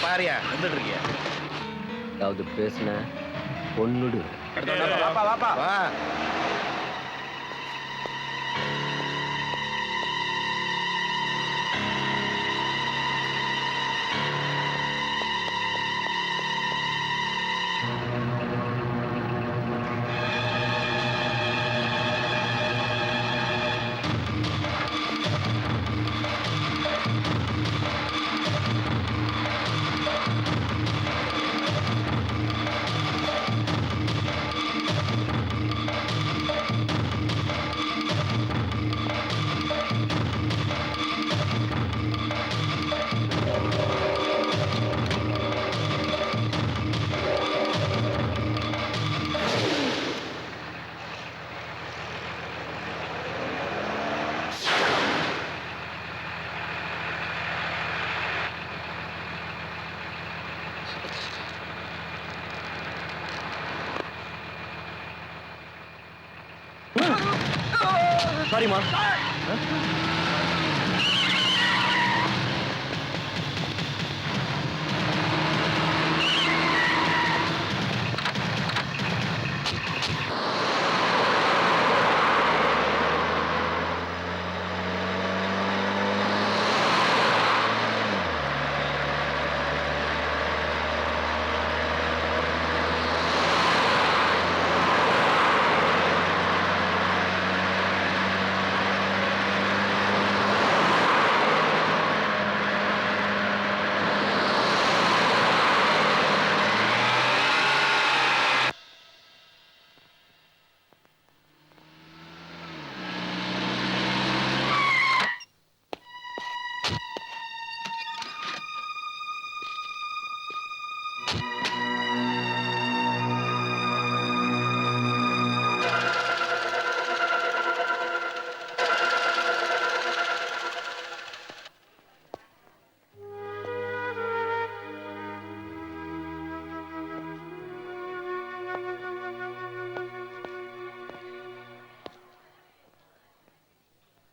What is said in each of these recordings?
பாரியா வந்துட்டு இருக்கிய ஏதாவது பேசுன பொண்ணுடு. வாப்பா வாப்பா வா. சாரிமா.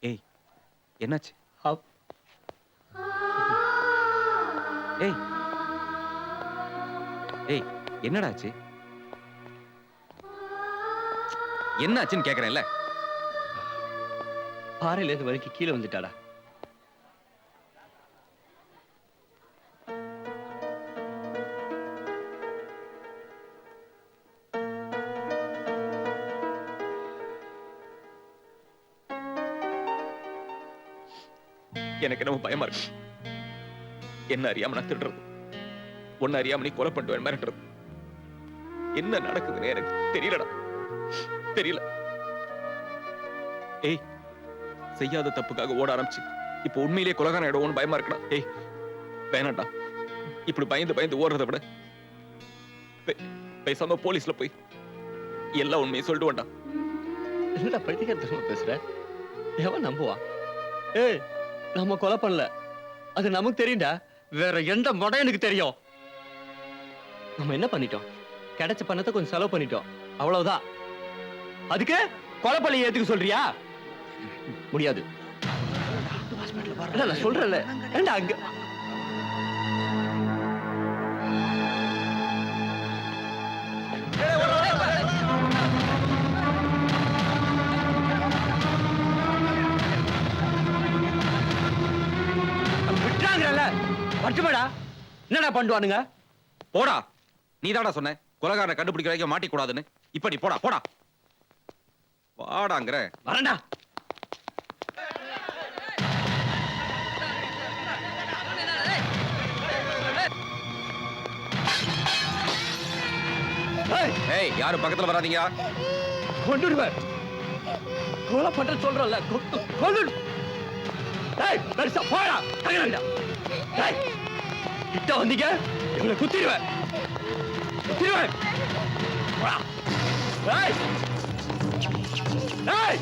ஏய் என்னாச்சு? ஏய் ஏய் என்னடாச்சு? என்னாச்சுன்னு கேக்குறேன்ல. பாறையில இருந்து வரைக்கும் கீழே வந்துட்டாடா. எனக்கு என்னமோ பயமா இருக்கு. என்ன அறியாம நான் திடுறது, ஒன்னு அறியாம நீ கொலை பண்ணிட்டு மிரட்டுறது. என்ன நடக்குதுன்னு எனக்கு தெரியலடா, தெரியல. ஏய் செய்யாத தப்புக்காக ஓட ஆரம்பிச்சு இப்ப உண்மையிலேயே கொலைகாரன் ஆயிடுவோம்னு பயமா இருக்குடா. ஏய் வேணாண்டா, இப்படி பயந்து பயந்து ஓடுறத விட பேசாம போலீஸ்ல போய் எல்லா உண்மையை சொல்லிட்டு வேண்டாம். என்னடா பைத்தியக்காரத்தனமா பேசுற? எவன் நம்புவான்? ஏய் நம்ம கொலை பண்ணல, அது நமக்கு தெரியும்டா. வேற எந்த மடையனுக்கு தெரியும்? நம்ம என்ன பண்ணிட்டோம்? கிடைச்ச பணத்தை கொஞ்சம் செலவு பண்ணிட்டோம், அவ்வளவுதான். அதுக்கு கொலை பழி ஏத்துக்க சொல்றியா? முடியாது. நான் சொல்றேன்ல, ஏண்டா அங்க பட்டுமேடா. என்னடா பண்ணுவானுங்க? போடா, நீதாடா சொன்ன கொலைகாரனை கண்டுபிடிக்கிற வரைக்கும் மாட்டிக்கூடாதுன்னு. இப்ப நீ போடா போடா வாடாங்கிற. வரண்டா. ஏய் யாரும் பக்கத்துல வராதீங்க. கொண்டுடுவேன். கொலை பண்ற சொல்றல, கொண்டுடு. ஏய் பெருசா போடா. ஏய் கிட்ட வந்தீங்க இவனை குத்திடுவேன். குத்திடுவேன். போடா. ஏய் ஏய்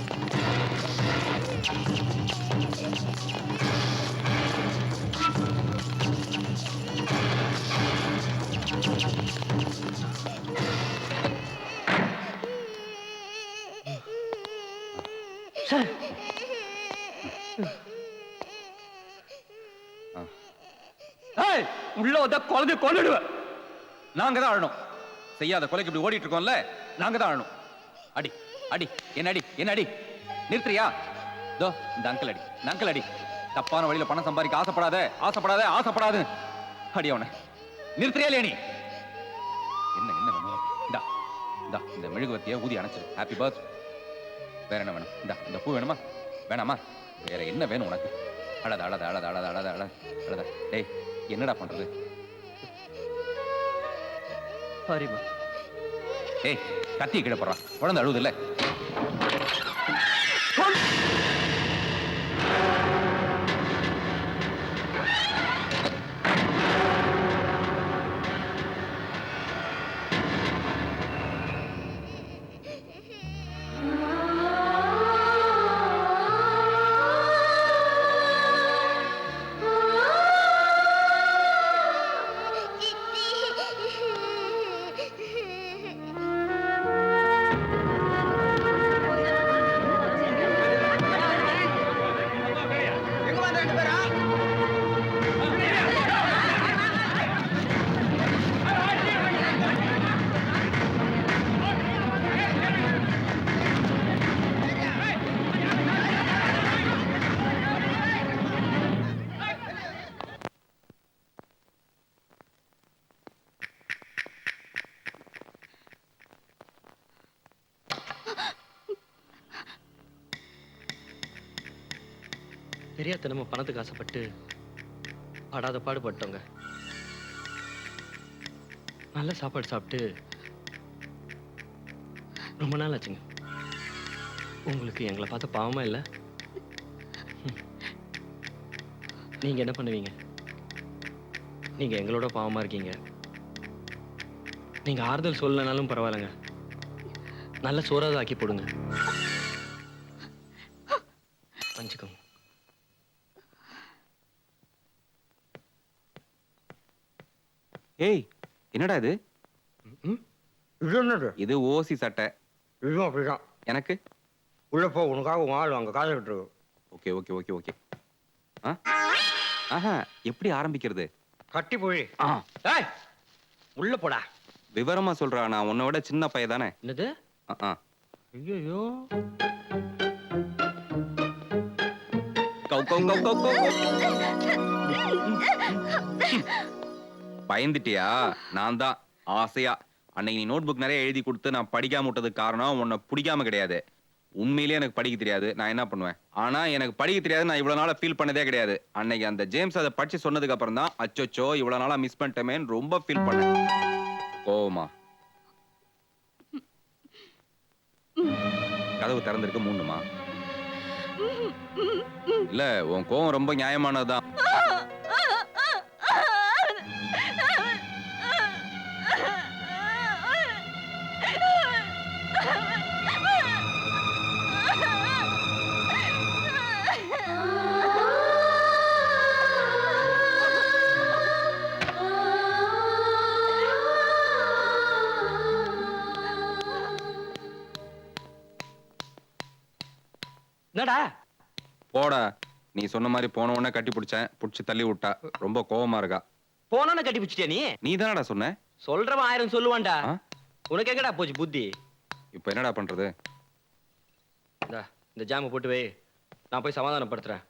உள்ள உள்ள வந்தா குழந்தை கொண்டுடுவேன். நாங்க தான் அழணும். செய்யாத கொலைக்கு இப்படி ஓடிட்டு இருக்கோம்ல, நாங்க தான் அழணும். அடி அடி என்ன அடி என்ன அடி. நிறுத்துறியா? தோ இந்த அங்கிள் அடி, இந்த அங்கிள் அடி. தப்பான வழியில பணம் சம்பாதிக்க ஆசைப்படாத, ஆசைப்படாத, ஆசைப்படாது. அடி அவனை. நிறுத்துறியா இல்லையா நீ? என்ன என்ன வேணும்? இந்தா இந்தா இந்த மெழுகுவத்தியை ஊதி அணைச்சிரு. Happy birth. வேற என்ன வேணும்? இந்த பூ வேணுமா? வேணாமா? வேற என்ன வேணும் உனக்கு? அழத அழத அழத அழத அழத அழத அழத. டேய் என்னடா பண்றது? சாரிமா. ஏய் கத்தியை கீழே போடுறான். குழந்தை அழுவுது இல்ல? தெரியாதனமா பணத்துக்கு ஆசைப்பட்டு படாத பாடுபட்டோங்க. நல்ல சாப்பாடு சாப்பிட்டு ரொம்ப நாள் ஆச்சுங்க. உங்களுக்கு எங்களை பார்த்த பாவமா இல்லை? நீங்க என்ன பண்ணுவீங்க? நீங்க எங்களோட பாவமா இருக்கீங்க. நீங்க ஆறுதல் சொல்லனாலும் பரவாயில்லைங்க, நல்ல சோறாவது ஆக்கி போடுங்க. மன்னிச்சுக்கோங்க. ஏய் என்னடா இது? இது என்னது? இது ஓசி சட்டை. இதுவும் அப்படிதான். எனக்கு உள்ள போ, உனக்காக உன் ஆள் அங்க காத்துக்கிட்டு இருக்கு. Okay okay okay okay. ஆஹா எப்படி ஆரம்பிக்கிறது? கட்டி போய் ஏய் உள்ள போடா. விவரமா சொல்றா, நான் உன்னை விட சின்ன பையன் தானே. என்னது? ஐயோ கௌ கௌ கௌ கௌ கௌ. பயந்துட்டியா? நான் தான் ஆசையா அன்னைக்கு நீ நோட் புக் நிறைய எழுதி கொடுத்து நான் படிக்காம விட்டதுக்கு காரணம் உன்னை பிடிக்காம கிடையாது. உண்மையிலேயே எனக்கு படிக்க தெரியாது, நான் என்ன பண்ணுவேன். ஆனா எனக்கு படிக்க தெரியாது நான் இவ்வளவு நாளா ஃபீல் பண்ணதே கிடையாது. அன்னைக்கு அந்த ஜேம்ஸ் அதை படிச்சு சொன்னதுக்கு அப்புறம் தான் அச்சோச்சோ இவ்வளவு நாளா மிஸ் பண்ணிட்டேமேன்னு ரொம்ப ஃபீல் பண்ணேன். கோவமா? கதவு திறந்திருக்கு, மூணுமா? இல்ல உன் கோவம் ரொம்ப நியாயமானதுதான். என்னடா? போடா. நீ சொன்ன மாதிரி போன உடனே கட்டி பிடிச்சேன், பிடிச்சி தள்ளி விட்டா. ரொம்ப கோவமா இருக்கா. போனோன்னு கட்டி பிடிச்சிட்டியா நீ? நீ தானடா சொன்ன. சொல்றவன் 1000 சொல்லுவான்டா. உனக்கு எங்கடா போச்சு புத்தி? இப்ப என்னடா பண்றது? இந்த ஜாம போட்டு வை, நான் போய் சமாதானப்படுத்துறேன்.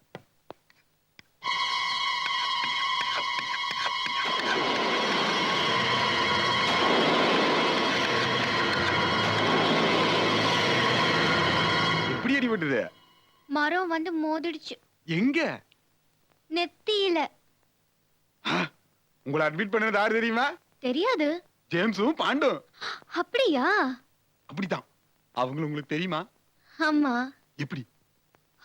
எப்படி அடிபட்டது? மரம் வந்து மோதிடுச்சு. எங்க? நெத்தியில. உங்களை அட்மிட் பண்ணது யாரு தெரியுமா? தெரியாது. ஜேம்ஸும் பாண்டும். அப்படியா? அப்படிதான். அவங்களும் உங்களுக்கு தெரியுமா? ஆமா. எப்படி?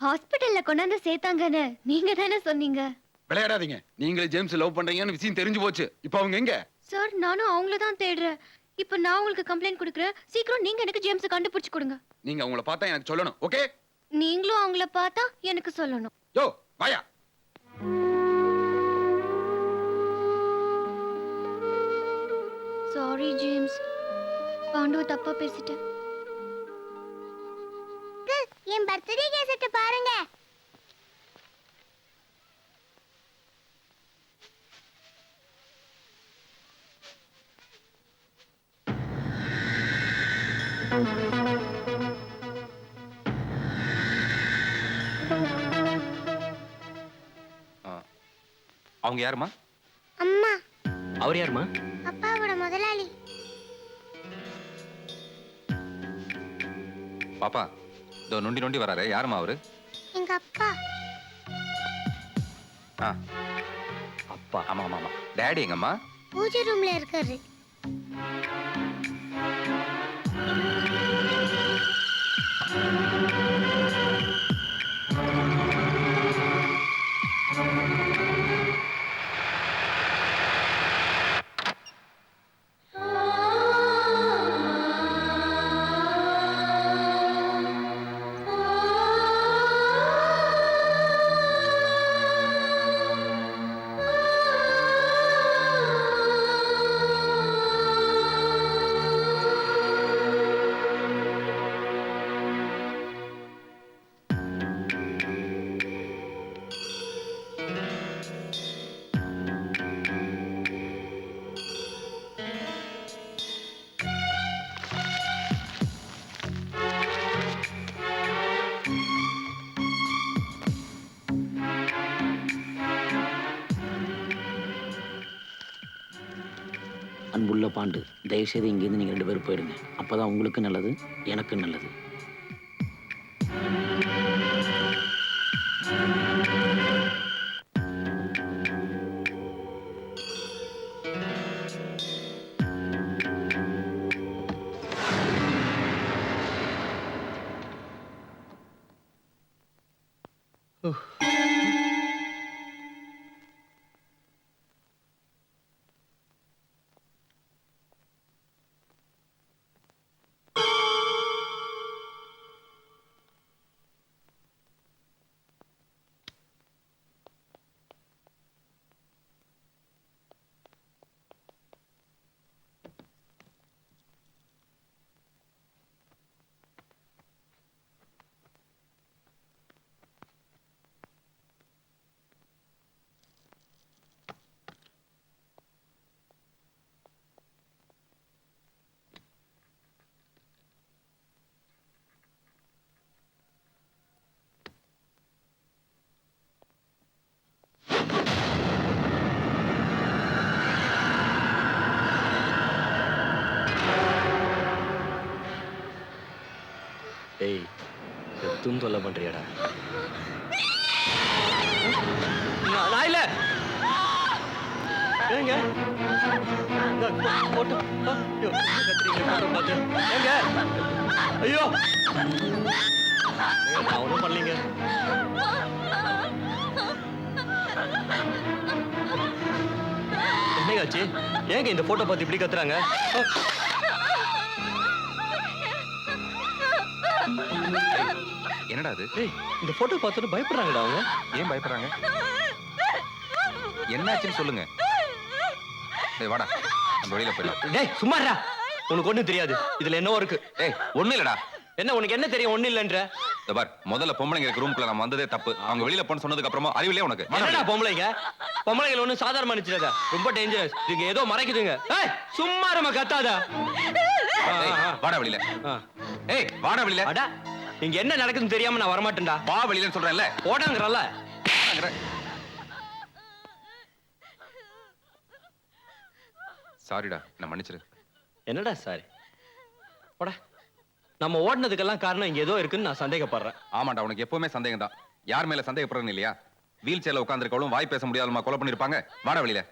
ஹாஸ்பிடல்ல கொண்டாந்து சேர்த்தாங்கன்னு நீங்க தானே சொன்னீங்க. விளையாடாதீங்க. நீங்களே ஜேம்ஸ் லவ் பண்றீங்கன்னு விஷயம் தெரிஞ்சு போச்சு. இப்போ அவங்க எங்க? சார், நானும் அவங்கள தான் தேடுறேன். இப்போ நான் உங்களுக்கு கம்ப்ளைண்ட் கொடுக்குறேன். சீக்கிரம் நீங்க எனக்கு ஜேம்ஸை கண்டுபிடிச்சு கொடுங்க. நீங்க அவங்கள பார்த்தா எனக்கு சொல்லணும். ஓகே? நீங்களும் அவங்கள பார்த்தா எனக்கு சொல்லணும். யோ வாயா. சாரி ஜேம்ஸ், பாண்டுவ தப்பா பேசிட்டேன். என் பர்த்டே கேசட் பாருங்க. அவங்க யாருமா? அம்மா, அவர் யாருமா? அப்பாவோட முதலாளி. பாப்பா, இதோ நொண்டி நொண்டி வராரு. யாருமா அவரு? எங்க அப்பா. ஆ, அப்பா. ஆமா ஆமா ஆமா. டேடி எங்கம்மா? பூஜை ரூம்ல இருக்காரு. அன்புள்ள பாண்டு, தயவுசெய்து இங்கேருந்து நீங்கள் 2 பேரும் போயிடுங்க. அப்பதான் உங்களுக்கு நல்லது, எனக்கு நல்லது. டேய், எத்தும் தொல்லை பண்றியாடா? நான் இல்ல. ஏங்க? போட்டோ. ஐயோ, கத்திரிங்க போட்டோ பார்த்து. ஏங்க? ஐயோ! நான் ஒன்றும் பண்ணலீங்க. என்னங்க ஆச்சு? ஏங்க இந்த போட்டோ பார்த்து இப்படி கத்துறாங்க? என்னடா அது? டேய், இந்த போட்டோ பார்த்துட்டு பயப்படுறாங்கடா அவங்க. ஏன் பயப்படுறாங்க? என்னாச்சுன்னு சொல்லுங்க. டேய் வாடா, நம்ம வெளியில போயிடலாம். டேய் சும்மாடா. உனக்கு ஒண்ணும் தெரியாது. இதுல என்னவோ இருக்கு. டேய் ஒண்ணு இல்லடா. என்ன உனக்கு என்ன தெரியும்? ஒண்ணு இல்லன்ற. இந்த பார், முதல்ல பொம்பளைங்க இருக்க ரூம்க்குள்ள நம்ம வந்ததே தப்பு. அவங்க வெளியில போன்னு சொன்னதுக்கு அப்புறமா அறிவிலே உனக்கு. என்னடா பொம்பளைங்க? பொம்பளைகள் ஒண்ணும் சாதாரண மனுஷனடா. ரொம்ப டேஞ்சரஸ். இதுங்க ஏதோ மறைக்குதுங்க. ஏய் சும்மா இருமா, கத்தாத. ஏய், வாடா வெளியில. ஏய் வாடா வெளியில. அட, இங்க என்ன நடக்குதுன்னு தெரியாம நான் வர மாட்டேன்டா. வா வெளியிலன்னு சொல்றேன்ல. போடாங்கறல. சாரிடா, நான் மன்னிச்சிரு. என்னடா சாரி? போடா. நம்ம ஓடுனதுக்கெல்லாம் காரணம் இங்க ஏதோ இருக்குன்னு நான் சந்தேகப்படுறேன். ஆமாண்டா, உனக்கு எப்பவுமே சந்தேகம் தான். யார் மேல சந்தேகப்படுறேன்னு இல்லையா? வீல் சேர்ல உட்காந்துருக்கவளும் வாய் பேச முடியாதமா கொலை பண்ணிருப்பாங்க. வாடா வெளியில.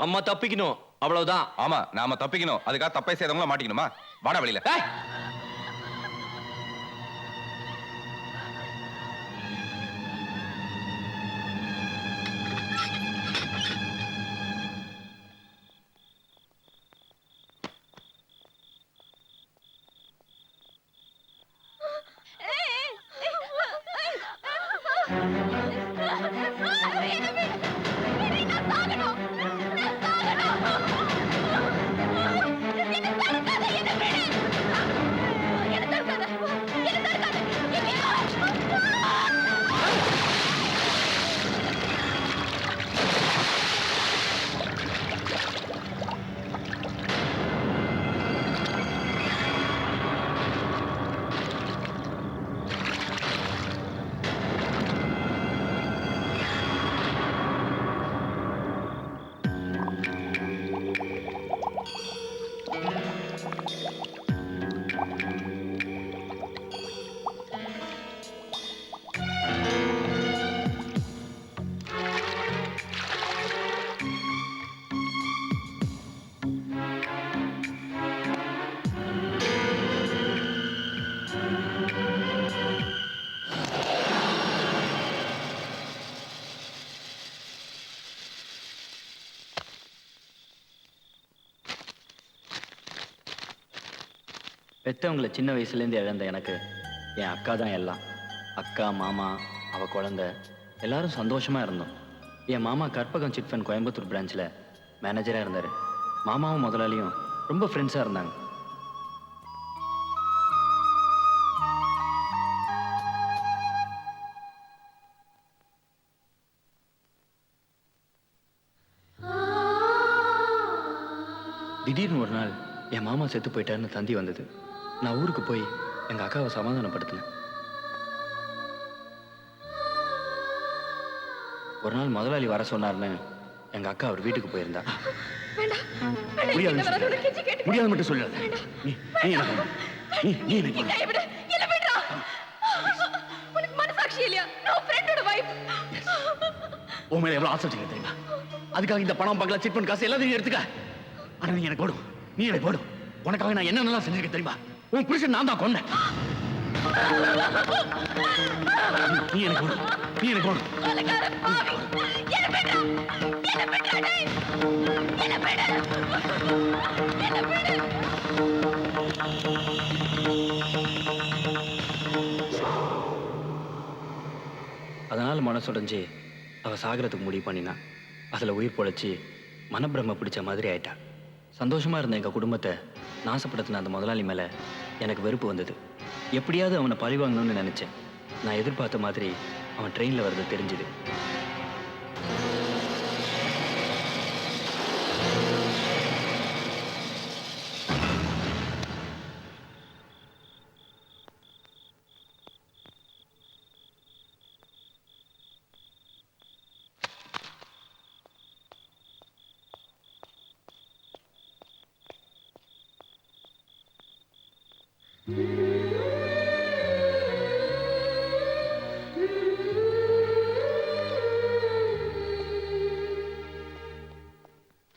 நம்ம தப்பிக்கணும், அவ்வளவுதான். ஆமா, நாம தப்பிக்கணும். அதுக்காக தப்பை செய்தவங்கள மாட்டிக்கணுமா? வாடா வெளியில. ஏய், பெத்தவங்களை சின்ன வயசுலேருந்து இழந்த எனக்கு என் அக்கா தான் எல்லாம். அக்கா, மாமா, அவ குழந்தை எல்லாரும் சந்தோஷமா இருந்தோம். என் மாமா கற்பகம் சிட் ஃபண்ட் கோயம்புத்தூர் பிரான்ச்சில் மேனேஜராக இருந்தார். மாமாவும் முதலாளியும் ரொம்ப ஃப்ரெண்ட்ஸாக இருந்தாங்க. திடீர்னு ஒரு நாள் என் மாமா செத்து போயிட்டாருன்னு தந்தி வந்தது. நான் ஊருக்கு போய் எங்கள் அக்காவை சமாதானப்படுத்தினேன். ஒரு நாள் முதலாளி வர சொன்னார்னு எங்க அக்கா அவர் வீட்டுக்கு போயிருந்தா. முடியாது மட்டும் சொல்லாத. நீ எனக்கு வேணும். நீ எனக்கு வேணும். உன் மேல எவ்வளவு ஆசை வச்சுக்க தெரியுமா? அதுக்காக இந்த பணம் பங்களா சிட் பண்ண காசு எல்லாத்தையும் எடுத்துக்க. ஆனா நீ எனக்கு போடும், நீ எனக்கு போடும். உனக்காக நான் என்னென்னலாம் செஞ்சிருக்கேன் தெரியுமா? உன் புருஷன் நான் தான் கொண்டேன். நீ எனக்கு போடும், நீ எனக்கு போடும். அதனால மனசுடைஞ்சு அவ சாகரத்துக்கு முடிவு பண்ணினா. அதுல உயிர் பொழைச்சி மனப்பிரம பிடிச்ச மாதிரி ஆயிட்டா. சந்தோஷமா இருந்த எங்க குடும்பத்தை நாசப்படுத்தின அந்த முதலாளி மேல எனக்கு வெறுப்பு வந்தது. எப்படியாவது அவனை பழி வாங்கணும்னு நினைச்சேன். நான் எதிர்பார்த்த மாதிரி அவன் ட்ரெயின்ல வர்றது தெரிஞ்சுது.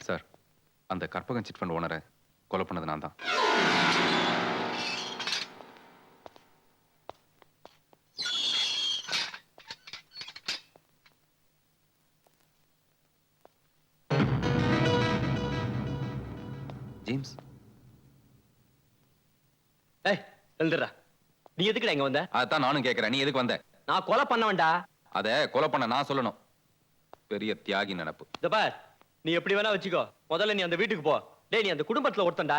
சார், அந்த கற்பகம் சிட் ஃபண்ட் ஓனரை கொலை பண்ணது நான் தான். ஜேம்ஸ், ஏய் எழுந்துடுறா. நீ எதுக்குடா இங்க வந்த? அதான் நானும் கேட்கிறேன். நீ எதுக்கு வந்த? நான் கொலை பண்ண வேண்டா. அதை கொலை பண்ண நான் சொல்லணும். பெரிய தியாகி நினைப்பு. இந்த பார், நீ எப்படி வேணா வச்சுக்கோ. முதல்ல நீ அந்த வீட்டுக்கு போ. டேய், நீ அந்த குடும்பத்துல ஒருத்தன்டா.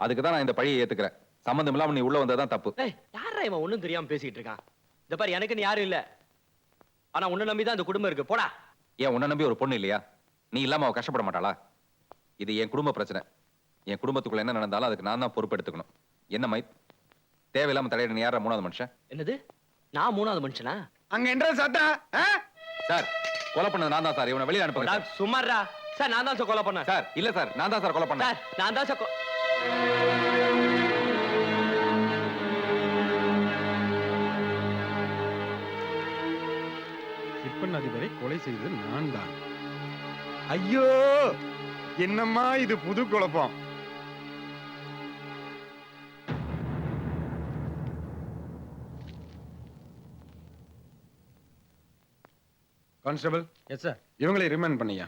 அதுக்கு தான் நான் இந்த பழியை ஏத்துக்கிறேன். சம்பந்தம் இல்லாம நீ உள்ள வந்ததான் தப்பு. ஏய், யாரா இவன் ஒண்ணும் தெரியாம பேசிட்டு இருக்கான்? இந்த பார், எனக்கு நீ யாரும் இல்ல. ஆனா உன்னை நம்பி தான் அந்த குடும்பம் இருக்கு. போடா. ஏன் உன்னை நம்பி ஒரு பொண்ணு இல்லையா? நீ இல்லாம அவ கஷ்டப்பட மாட்டாளா? இது என் குடும்ப பிரச்சனை. என் குடும்பத்துக்குள்ள என்ன நடந்தாலும் அதுக்கு நான் தான் பொறுப்பெடுத்துக்கணும். என்ன மைத், தேவையில்லாம தலையிட நீ யாரா மூணாவது மனுஷன்? என்னது? நான் மூணாவது மனுஷனா? அங்க என்ற சத்தா சார், கொலை பண்ணது நான் தான் சார். இவனை வெளியே அனுப்புங்க சார். சும்மாறா சார். நான் தான் சார் கொலை பண்ணேன். சார் இல்ல சார், நான் தான் சார் கொலை பண்ணேன். சார், நான் தான் சார் சிற்பன் அதிபரை கொலை செய்தது நான் தான். ஐயோ, என்னம்மா இது புது குழப்பம். கான்ஸ்டபிள். Yes sir. இவங்களை ரிமாண்ட் பண்ணியா?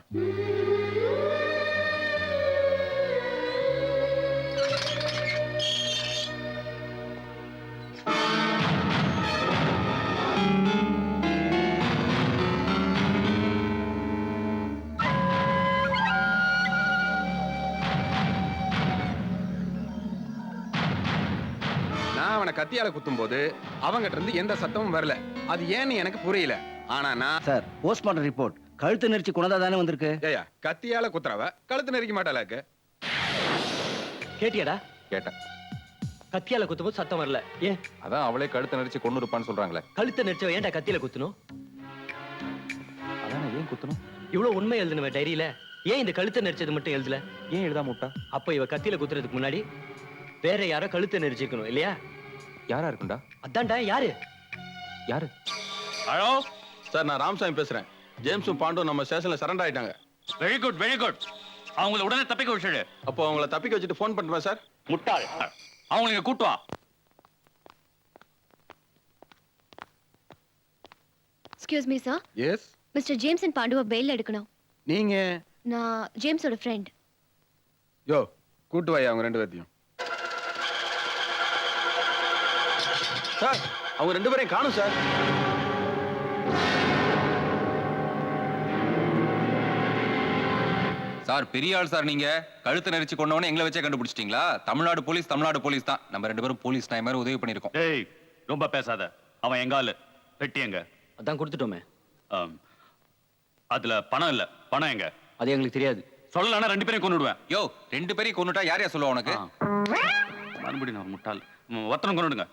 நான் அவனை கத்தியால குத்தும் போது அவங்கிட்ட இருந்து எந்த சத்தமும் வரல. அது ஏன்னு எனக்கு புரியல. ஆனா நான் சார், போஸ்ட்மார்ட்டம் ரிப்போர்ட் கழுத்து நெரிச்சு குணதா தானே வந்திருக்கு. ஏயா, கத்தியால குத்துறவ கழுத்து நெரிக்க மாட்டாளாக்கு? கேட்டியாடா? கேட்டேன். கத்தியால குத்தும்போது சத்தம் வரல. ஏன்? அதான் அவளே கழுத்தை நடிச்சு கொண்டு இருப்பான்னு சொல்றாங்களே. கழுத்தை நெரிச்சவ ஏன்டா கத்தியில குத்தணும்? அதான் ஏன் குத்தணும்? இவ்வளவு உண்மை எழுதுனவ டைரியில ஏன் இந்த கழுத்தை நெரிச்சது மட்டும் எழுதல? ஏன் எழுதாம விட்டா? அப்ப இவ கத்தியில குத்துறதுக்கு முன்னாடி வேற யாரோ கழுத்தை நெரிச்சிருக்கணும் இல்லையா? யாரா இருக்குண்டா? அதான்டா. யாரு? யாரு? ஹலோ சார், நான் ராமசாமி பேசுறேன். ஜேம்ஸும் பாண்டும் நம்ம ஸ்டேஷன்ல சரண்டர் ஆயிட்டாங்க. Very good, very good. அவங்கள உடனே தப்பிக்க வச்சிடு. அப்போ அவங்கள தப்பிக்க வச்சுட்டு ஃபோன் பண்ணுவா சார். முட்டாள். அவங்களுக்கு கூட்டு வா. Excuse me sir. Yes. Mister James and பாண்டுவை பெயில் எடுக்கணும். நீங்க? நான் ஜேம்ஸோட ஃப்ரெண்ட். யோ, கூட்டு வாயா அவங்க ரெண்டு பேர்த்தையும். சார் அவங்க 2 பேரையும் காணும் சார். சார் பெரிய ஆள் சார் நீங்க. கழுத்தை நெரிச்சு கொண்டவனே எங்களை வச்சே கண்டுபிடிச்சிட்டீங்களா? தமிழ்நாடு போலீஸ் தான். நம்ம 2 பேரும் போலீஸ் டைம் மாதிரி உதவி பண்ணிருக்கோம். டேய் ரொம்ப பேசாத. அவன் எங்க ஆளு. பெட்டி எங்க? அதான் கொடுத்துட்டோமே. அதுல பணம் இல்ல. பணம் எங்க? அது எங்களுக்கு தெரியாது. சொல்லலன்னா 2 பேரையும் கொன்னுடுவேன். யோ 2 பேரையும் கொன்னுட்டா யாரையா சொல்லுவா உனக்கு? மறுபடியும் நான் முட்டாள். ஒத்தனம் கொன்னுடுங்க.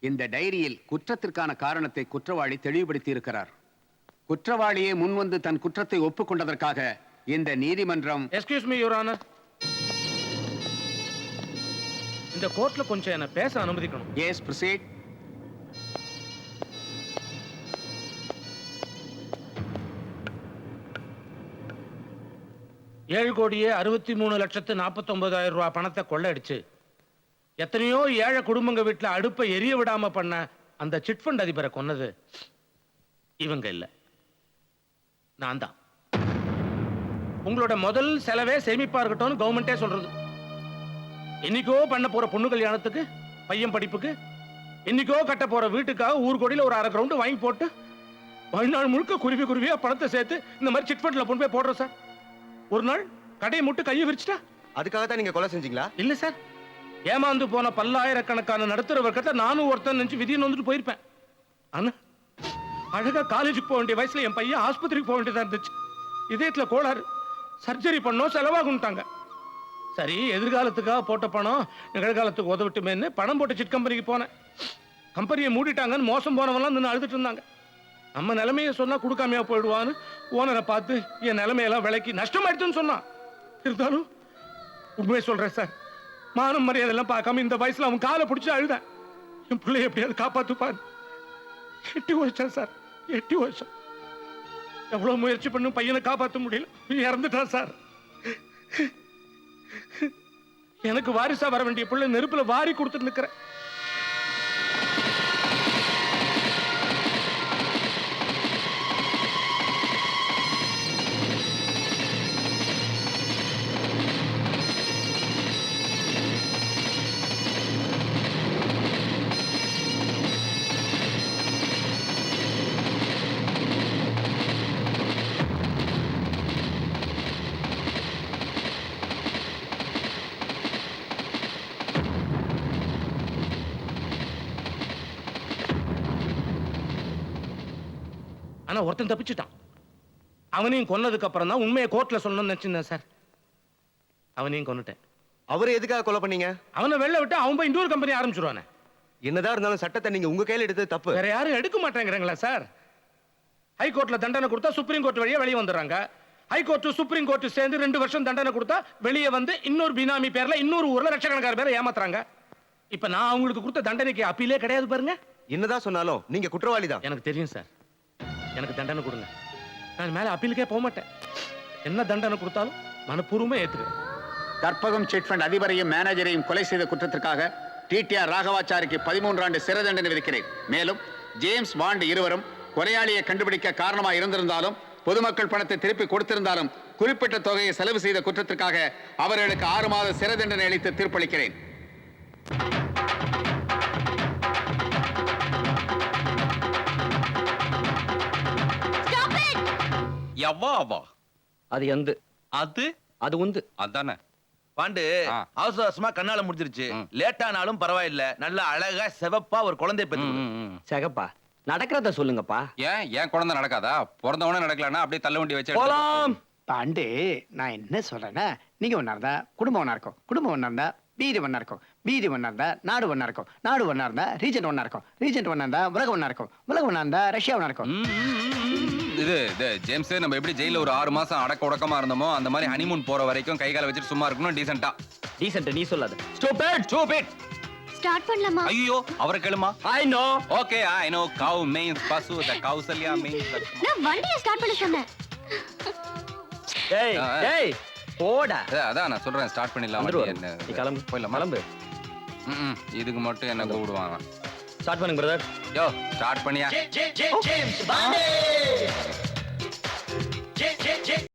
இந்த டைரியில் குற்றத்திற்கான காரணத்தை குற்றவாளி தெளிவுபடுத்தி இருக்கிறார். குற்றவாளியே முன்வந்து தன் குற்றத்தை ஒப்புக்கொண்டதற்காக இந்த நீதிமன்றம் எக்ஸ்கியூஸ் மீ யுவர் ஆனர். இந்த கோர்ட்ல கொஞ்சம் என்ன பேச அனுமதிக்கணும். Yes proceed. $7,63,49,000 பணத்தை கொள்ளையடிச்சு எத்தனையோ ஏழை குடும்பங்க வீட்டுல அடுப்பை எரிய விடாம பண்ண அந்த சிட் ஃபண்ட் அதிபரை கொன்னது இவங்க இல்ல, நான் தான். உங்களோட முதல் செலவே சேமிப்பா இருக்கட்டும் கவர்மெண்டே சொல்றது. என்னைக்கோ பண்ண போற பொண்ணு கல்யாணத்துக்கு, பையன் படிப்புக்கு, என்னைக்கோ கட்ட போற வீட்டுக்காக ஊர்கோடியில ஒரு 1/2 கிரவுண்ட் வாங்கி போட்டு வாழ்நாள் முழுக்க குருவியா பணத்தை சேர்த்து இந்த மாதிரி சிட் ஃபண்ட்ல கொண்டு போய் போடுறோம் சார். ஒரு நாள் கடையை முட்டு கையை விரிச்சிட்டா. அதுக்காக தான் நீங்க கொலை செஞ்சீங்களா? இல்ல சார், ஏமாந்து போன பல்லாயிரக்கணக்கான நடுத்தர வர்க்கத்தை நானும் ஒருத்தன் நினைச்சு விதியை வந்துட்டு போயிருப்பேன். ஆனா அழகா காலேஜுக்கு போக வேண்டிய வயசுல என் பையன் ஆஸ்பத்திரிக்கு போக வேண்டியதா இருந்துச்சு. இதயத்துல கோளாறு, சர்ஜரி பண்ணோம், செலவாகுன்ட்டாங்க. சரி, எதிர்காலத்துக்காக போட்ட பணம் நிகழ்காலத்துக்கு உதவிட்டுமேன்னு பணம் போட்ட சிட் கம்பெனிக்கு போனேன். கம்பெனியை மூடிட்டாங்கன்னு மோசம் போனவெல்லாம் நின்று அழுதுட்டு இருந்தாங்க. நம்ம நிலைமையை சொன்னா கொடுக்காமையா போயிடுவான்னு ஓனரை பார்த்து என் நிலைமையெல்லாம் விலைக்கு நஷ்டமாயிடுச்சுன்னு சொன்னான். இருந்தாலும் உண்மையை சொல்றேன் சார், மானம் மரியாதையெல்லாம் பார்க்காம இந்த வயசுல அவன் காலை பிடிச்சி அழுதேன். என் பிள்ளைய எப்படியாவது காப்பாத்துப்பான். 8 வருஷம் சார், 8 வருஷம். எவ்வளவு முயற்சி பண்ணும் பையனை காப்பாற்ற முடியல, இறந்துட்டான் சார். எனக்கு வாரிசா வர வேண்டிய பிள்ளை நெருப்புல வாரி கொடுத்துட்டு நிக்கிறேன். ஆனா ஒருத்தன் தப்பிச்சுட்டான். அவனையும் கொன்னதுக்கு அப்புறம் தான் உண்மையை கோர்ட்ல சொல்லணும்னு நினைச்சிருந்தேன் சார். அவனையும் கொன்னுட்டேன். அவரை எதுக்காக கொலை பண்ணீங்க? அவனை வெளில விட்டு அவன் போய் இன்னொரு கம்பெனி ஆரம்பிச்சிருவானே. என்னதான் இருந்தாலும் சட்டத்தை நீங்க உங்க கையில எடுத்தது தப்பு. வேற யாரும் எடுக்க மாட்டேங்கிறாங்களா சார்? ஹைகோர்ட்ல தண்டனை கொடுத்தா சுப்ரீம் கோர்ட் வழியா வெளியே வந்துடுறாங்க. ஹைகோர்ட் சுப்ரீம் கோர்ட் சேர்ந்து 2 வருஷம் தண்டனை கொடுத்தா வெளியே வந்து இன்னொரு பினாமி பேர்ல இன்னொரு ஊர்ல லட்சக்கணக்கான பேரை ஏமாத்துறாங்க. இப்ப நான் அவங்களுக்கு கொடுத்த தண்டனைக்கு அப்பீலே கிடையாது பாருங்க. என்னதான் சொன்னாலும் நீங்க குற்றவாளி தான். எனக்கு தெரியும் சார். எனக்கு தண்டனை கொடுங்க. நான் மேல அப்பீலுக்கே போக மாட்டேன். என்ன தண்டனை கொடுத்தாலும் மனப்பூர்வமா ஏத்துக்கிறேன். கற்பகம் சிட் ஃபண்ட் அதிபரையும் மேனேஜரையும் கொலை செய்த குற்றத்திற்காக டிடிஆர் ராகவாச்சாரிக்கு 13 ஆண்டு சிறை தண்டனை விதிக்கிறேன். மேலும் ஜேம்ஸ் பாண்ட் இருவரும் கொலையாளியை கண்டுபிடிக்க காரணமாக இருந்திருந்தாலும் பொதுமக்கள் பணத்தை திருப்பி கொடுத்திருந்தாலும் குறிப்பிட்ட தொகையை செலவு செய்த குற்றத்திற்காக அவர்களுக்கு 6 மாத சிறை தண்டனை அளித்து தீர்ப்பளிக்கிறேன். அது எந்து அது அது உந்து. அதானே பாண்டு ஆ. அவசர அவசரமா கண்ணால முடிஞ்சிருச்சு. லேட்டானாலும் பரவாயில்ல, நல்ல அழகா செவப்பா ஒரு குழந்தை பெற்று சகப்பா நடக்கிறத சொல்லுங்கப்பா. ஏன் குழந்தை நடக்காதா? பிறந்தவனே நடக்கலன்னா அப்படியே தள்ள வண்டி வச்சு போலாம். பாண்டு, நான் என்ன சொல்றேன்னா, நீங்க ஒன்னா இருந்தா குடும்பம் ஒன்னா இருக்கும், குடும்பம் ஒன்னா இருந்தா வீடு ஒன்னா இருக்கும், வீடு ஒன்னா இருந்தா நாடு ஒன்னா இருக்கும், நாடு ஒன்னா இருந்தா ரீஜன் ஒன்னா இருக்கும், ரீஜன் ஒன்னா இருந்தா உலகம் ஒன்னா இருக்கும், உலகம் ஒன்னா இருந்தா ரஷ்யா ஒன்னா இருக்கும். இது ஜேம்ஸ், நம்ம எப்படி ஜெயில ஒரு 6 மாசம் அடக்க உடக்கமா இருந்தோமோ அந்த மாதிரி ஹனிமூன் போற வரைக்கும் கை கால வச்சுட்டு சும்மா இருக்கணும். டீசென்ட்டா. டீசன்ட் நீ சொல்லாத. ஸ்டூபிட். ஸ்டார்ட் பண்ணலாமா? ஐயோ அவரை கேளுமா. I know. Okay I know. Cow means பசு, த கௌசல்யா மீன்ஸ். நான் வண்டியை ஸ்டார்ட் பண்ண சொன்னேன். டேய் டேய் போடா. அதான் நான் சொல்றேன், ஸ்டார்ட் பண்ணிடலாம். நீ கிளம்பு. போயிடலாமா? கிளம்பு. இதுக்கு மட்டும் என்ன கூப்பிடுவாங்க. ஸ்டார்ட் பண்ணுங்க பிரதர். யோ ஸ்டார்ட் பண்ணியா?